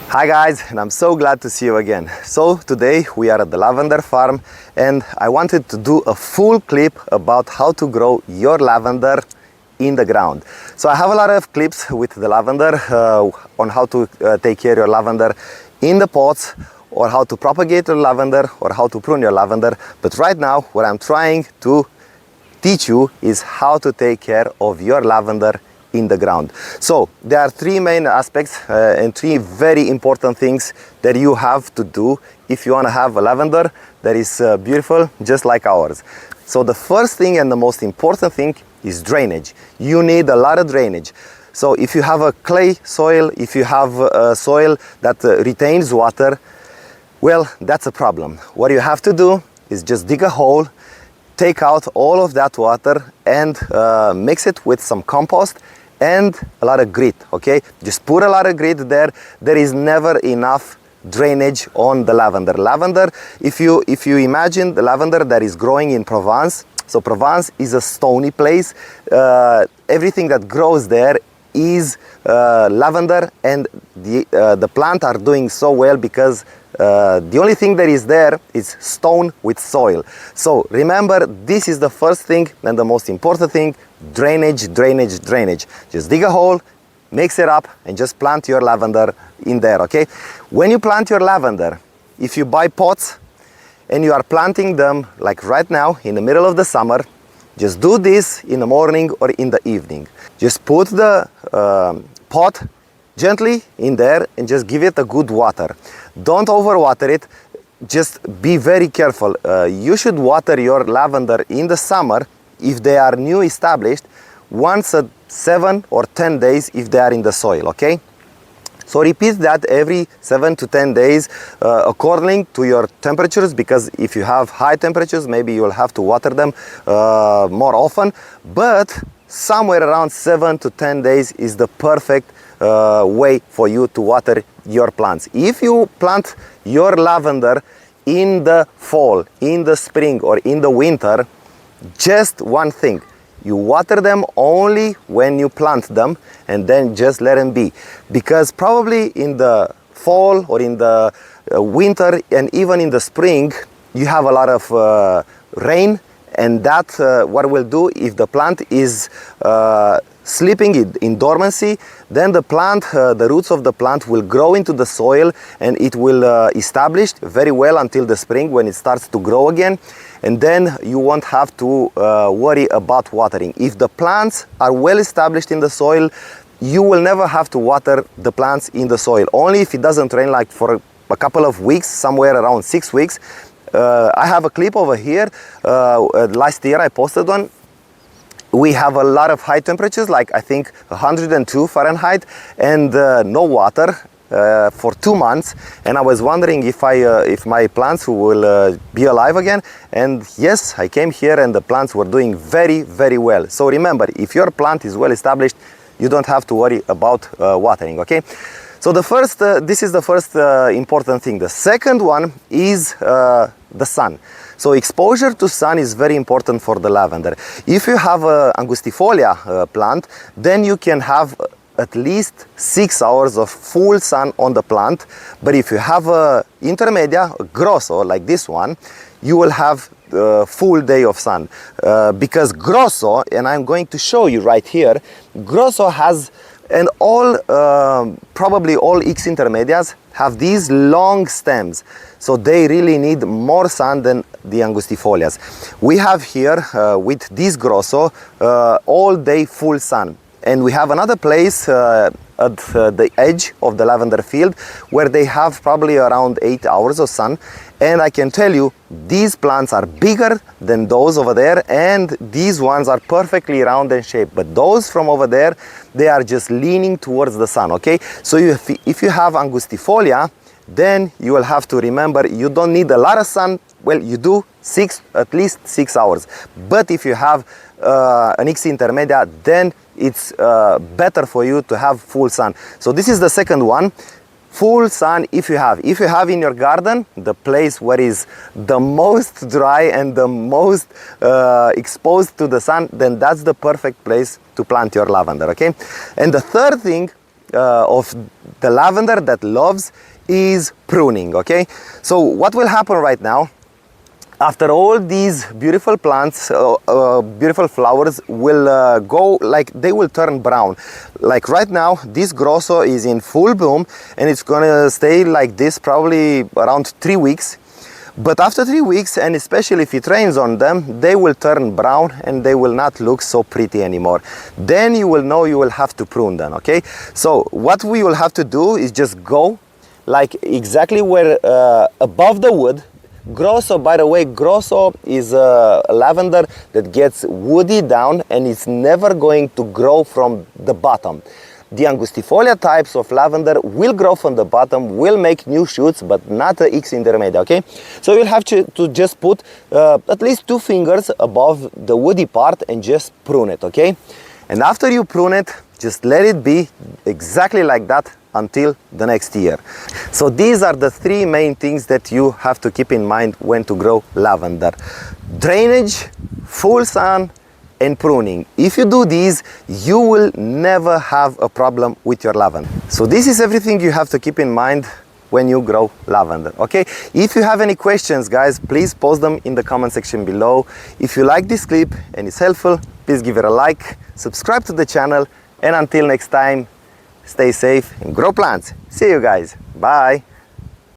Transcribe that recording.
Hi guys, and I'm so glad to see you again. So today we are at the lavender farm and I wanted to do a full clip about how to grow your lavender in the ground. So I have a lot of clips with the lavender on how to take care of your lavender in the pots, or how to propagate your lavender, or how to prune your lavender. But right now what I'm trying to teach you is how to take care of your lavender in the ground. So there are three main aspects and three very important things that you have to do if you want to have a lavender that is beautiful just like ours. So the first thing and the most important thing is drainage. You need a lot of drainage. So if you have a clay soil, if you have a soil that retains water, well, that's a problem. What you have to do is just dig a hole, take out all of that water and mix it with some compost and a lot of grit, okay? Just put a lot of grit there. There is never enough drainage on the lavender. Lavender, if you imagine the lavender that is growing in Provence, so Provence is a stony place. Everything that grows there is lavender, and the plant are doing so well because the only thing that is there is stone with soil. So remember, this is the first thing and the most important thing: drainage, drainage, drainage. Just dig a hole, mix it up, and just plant your lavender in there, okay? When you plant your lavender, if you buy pots and you are planting them like right now in the middle of the summer, just do this in the morning or in the evening. Just put the pot gently in there and just give it a good water. Don't overwater it. Just be very careful. You should water your lavender in the summer if they are new established, once a 7 or 10 days if they are in the soil, okay? So repeat that every 7 to 10 days according to your temperatures, because if you have high temperatures, maybe you'll have to water them more often, but somewhere around 7 to 10 days is the perfect way for you to water your plants. If you plant your lavender in the fall, in the spring, or in the winter, just one thing: you water them only when you plant them, and then just let them be. Because probably in the fall or in the winter and even in the spring, you have a lot of rain, and that what will do, if the plant is sleeping in dormancy, then the plant, the roots of the plant will grow into the soil and it will establish very well until the spring when it starts to grow again. And then you won't have to worry about watering. If the plants are well established in the soil, you will never have to water the plants in the soil. Only if it doesn't rain like for a couple of weeks, somewhere around 6 weeks. I have a clip over here. Last year I posted one. We have a lot of high temperatures, like I think 102 Fahrenheit, and no water for 2 months. And I was wondering if my plants will be alive again. And yes, I came here and the plants were doing very, very well. So remember, if your plant is well established, you don't have to worry about watering, okay? So the first, this is the first important thing. The second one is the sun. So exposure to sun is very important for the lavender. If you have a angustifolia plant, then you can have at least 6 hours of full sun on the plant. But if you have a intermedia, a grosso like this one, you will have a full day of sun. Because grosso, and I'm going to show you right here, grosso has, and all probably all X intermedias have these long stems, so they really need more sun than the angustifolias. We have here with this grosso all day full sun, and we have another place at the edge of the lavender field where they have probably around 8 hours of sun. And I can tell you, these plants are bigger than those over there, and these ones are perfectly round and shaped. But those from over there, they are just leaning towards the sun, okay? So if you have angustifolia, then you will have to remember you don't need a lot of sun. Well, you do at least 6 hours. But if you have an X intermedia, then it's better for you to have full sun. So this is the second one. Full sun if you have. If you have in your garden, the place where is the most dry and the most exposed to the sun, then that's the perfect place to plant your lavender, okay? And the third thing of the lavender that loves is pruning, okay? So what will happen right now, after all these beautiful plants, beautiful flowers will go, like they will turn brown. Like right now, this grosso is in full bloom and it's gonna stay like this probably around 3 weeks. But after 3 weeks, and especially if it rains on them, they will turn brown and they will not look so pretty anymore. Then you will know you will have to prune them, okay? So what we will have to do is just go like exactly where above the wood. Grosso, by the way, grosso is a lavender that gets woody down and it's never going to grow from the bottom. The angustifolia types of lavender will grow from the bottom, will make new shoots, but not the X intermedia, okay? So you'll have to just put at least 2 fingers above the woody part and just prune it, okay? And after you prune it, just let it be exactly like that until the next year. So these are the 3 main things that you have to keep in mind when to grow lavender: drainage, full sun, and pruning. If you do these, you will never have a problem with your lavender. So this is everything you have to keep in mind when you grow lavender, okay? If you have any questions, guys, please post them in the comment section below. If you like this clip and it's helpful, please give it a like, subscribe to the channel, and until next time, stay safe and grow plants. See you guys. Bye.